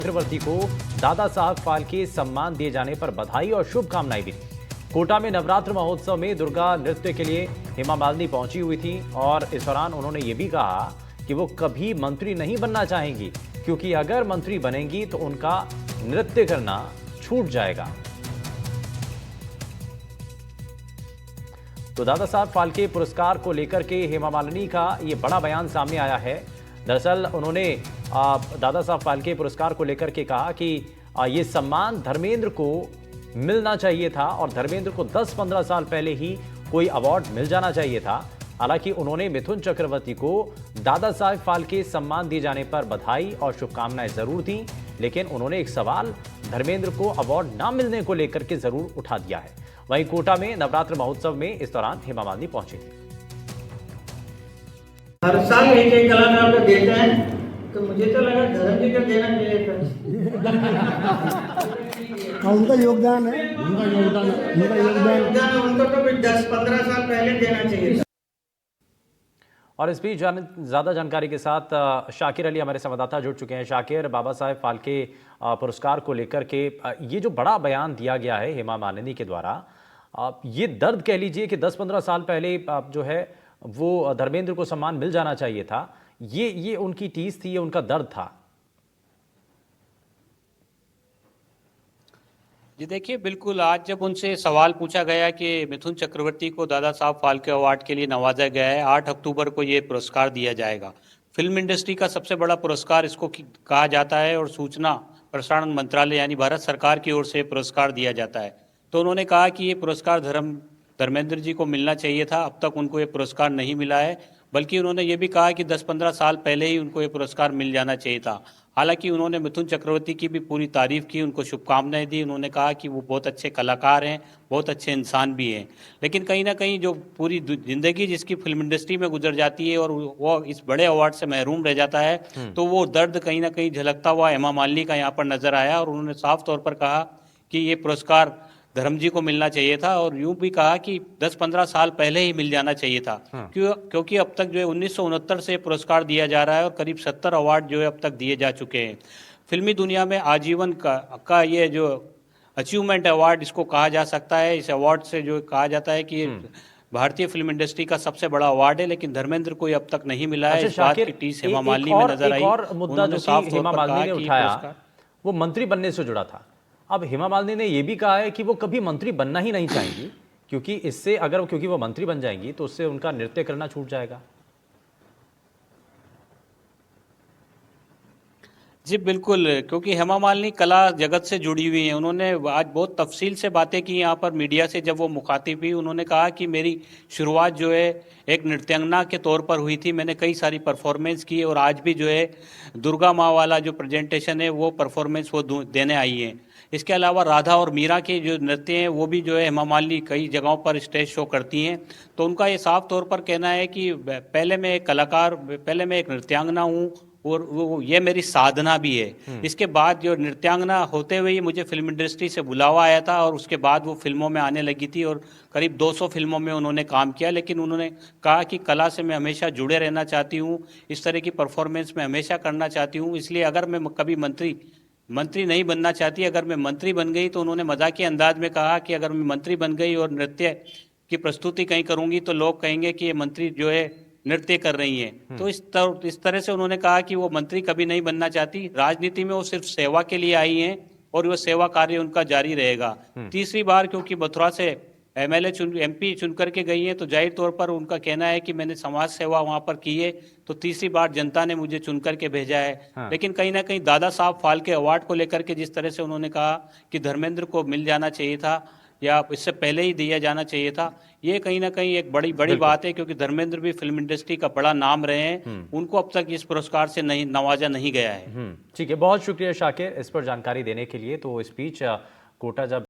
चक्रवर्ती को दादा साहब फाल्के सम्मान दिए जाने पर बधाई और शुभकामनाएं दी। कोटा में नवरात्र महोत्सव में दुर्गा नृत्य के लिए हेमा मालिनी पहुंची हुई थी और इस दौरान उन्होंने ये भी कहा कि वो कभी मंत्री नहीं बनना चाहेंगी, क्योंकि अगर मंत्री बनेंगी तो उनका नृत्य करना छूट जाएगा। तो दादा साहब फाल्के पुरस्कार को लेकर के हेमा मालिनी का ये बड़ा बयान सामने आया है। दरअसल उन्होंने दादा साहब फाल्के पुरस्कार को लेकर के कहा कि ये सम्मान धर्मेंद्र को मिलना चाहिए था और धर्मेंद्र को 10-15 साल पहले ही कोई अवार्ड मिल जाना चाहिए था। हालांकि उन्होंने मिथुन चक्रवर्ती को दादा साहब फाल्के सम्मान दिए जाने पर बधाई और शुभकामनाएं जरूर दी, लेकिन उन्होंने एक सवाल धर्मेंद्र को अवार्ड ना मिलने को लेकर के जरूर उठा दिया है। वहीं कोटा में नवरात्र महोत्सव में इस दौरान हेमा मालिनी पहुंची थी। हर साल एक एक कलाकार को देते हैं, तो मुझे तो लगा धर्म जी को देना चाहिए था। उनका योगदान है, उनको तो 10-15 साल पहले देना चाहिए था। और इस बीच ज्यादा जानकारी के साथ शाकिर अली हमारे संवाददाता जुड़ चुके हैं। शाकिर, बाबा साहेब फाल्के पुरस्कार को लेकर के ये जो बड़ा बयान दिया गया है हेमा मालिनी के द्वारा, ये दर्द कह लीजिए कि 10-15 साल पहले जो है वो धर्मेंद्र को सम्मान मिल जाना चाहिए था, ये उनकी टीस थी, ये उनका दर्द था। जी देखिए, बिल्कुल आज जब उनसे सवाल पूछा गया कि मिथुन चक्रवर्ती को दादा साहब फाल्के अवार्ड के लिए नवाजा गया है, 8 अक्टूबर को ये पुरस्कार दिया जाएगा। फिल्म इंडस्ट्री का सबसे बड़ा पुरस्कार इसको कहा जाता है और सूचना प्रसारण मंत्रालय यानी भारत सरकार की ओर से पुरस्कार दिया जाता है। तो उन्होंने कहा कि ये पुरस्कार धर्मेंद्र जी को मिलना चाहिए था, अब तक उनको ये पुरस्कार नहीं मिला है, बल्कि उन्होंने ये भी कहा कि 10-15 साल पहले ही उनको ये पुरस्कार मिल जाना चाहिए था। हालांकि उन्होंने मिथुन चक्रवर्ती की भी पूरी तारीफ की, उनको शुभकामनाएं दी। उन्होंने कहा कि वो बहुत अच्छे कलाकार हैं, बहुत अच्छे इंसान भी हैं, लेकिन कहीं ना कहीं जो पूरी जिंदगी जिसकी फिल्म इंडस्ट्री में गुजर जाती है और वो इस बड़े अवार्ड से महरूम रह जाता है, तो वो दर्द कहीं ना कहीं झलकता हुआ हेमा मालिनी का यहाँ पर नजर आया। और उन्होंने साफ तौर पर कहा कि ये पुरस्कार धर्म जी को मिलना चाहिए था और यूं भी कहा कि 10-15 साल पहले ही मिल जाना चाहिए था। क्योंकि अब तक जो है 1969 से पुरस्कार दिया जा रहा है और करीब 70 अवार्ड जो है अब तक दिए जा चुके हैं। फिल्मी दुनिया में आजीवन का ये जो अचीवमेंट अवार्ड इसको कहा जा सकता है। इस अवार्ड से जो कहा जाता है कि भारतीय फिल्म इंडस्ट्री का सबसे बड़ा अवार्ड है, लेकिन धर्मेंद्र को अब तक नहीं मिला है। इस बात की टीस हेमा मालिनी में नजर आई। और मुद्दा जो हेमा मालिनी ने उठाया वो मंत्री बनने से जुड़ा था। अब हेमा मालिनी ने यह भी कहा है कि वो कभी मंत्री बनना ही नहीं चाहेंगी, क्योंकि इससे क्योंकि वो मंत्री बन जाएंगी तो उससे उनका नृत्य करना छूट जाएगा। जी बिल्कुल, क्योंकि हेमा मालिनी कला जगत से जुड़ी हुई हैं। उन्होंने आज बहुत तफसील से बातें की यहाँ पर मीडिया से जब वो मुखातिब हुई। उन्होंने कहा कि मेरी शुरुआत जो है एक नृत्यांगना के तौर पर हुई थी, मैंने कई सारी परफॉर्मेंस की और आज भी जो है दुर्गा माँ वाला जो प्रेजेंटेशन है वो परफॉर्मेंस वो देने आई हैं। इसके अलावा राधा और मीरा के जो नृत्य हैं वो भी जो है हेमा मालिनी कई जगहों पर स्टेज शो करती हैं। तो उनका ये साफ तौर पर कहना है कि पहले मैं एक कलाकार, पहले मैं एक नृत्यांगना हूँ और वो ये मेरी साधना भी है। इसके बाद जो नृत्यांगना होते हुए ही मुझे फिल्म इंडस्ट्री से बुलावा आया था और उसके बाद वो फिल्मों में आने लगी थी और करीब 200 फिल्मों में उन्होंने काम किया। लेकिन उन्होंने कहा कि कला से मैं हमेशा जुड़े रहना चाहती हूँ, इस तरह की परफॉर्मेंस मैं हमेशा करना चाहती हूँ। इसलिए अगर मैं कभी मंत्री नहीं बनना चाहती, अगर मैं मंत्री बन गई, तो उन्होंने मजाकी अंदाज में कहा कि अगर मैं मंत्री बन गई और नृत्य की प्रस्तुति कहीं करूंगी तो लोग कहेंगे कि ये मंत्री जो है नृत्य कर रही हैं। तो इस तरह से उन्होंने कहा कि वो मंत्री कभी नहीं बनना चाहती। राजनीति में वो सिर्फ सेवा के लिए आई हैं और वो सेवा कार्य उनका जारी रहेगा। तीसरी बार क्योंकि मथुरा से एमपी चुन करके गई हैं, तो जाहिर तौर पर उनका कहना है कि मैंने समाज सेवा वहां पर की है, तो तीसरी बार जनता ने मुझे चुन करके भेजा है। लेकिन कहीं ना कहीं दादा साहब फाल्के अवार्ड को लेकर के जिस तरह से उन्होंने कहा कि धर्मेंद्र को मिल जाना चाहिए था या इससे पहले ही दिया जाना चाहिए था, ये कहीं ना कहीं एक बड़ी बात है, क्योंकि धर्मेंद्र भी फिल्म इंडस्ट्री का बड़ा नाम रहे हैं। उनको अब तक इस पुरस्कार से नहीं नवाजा नहीं गया है। ठीक है, बहुत शुक्रिया शाकिर इस पर जानकारी देने के लिए। तो इस बीच कोटा जब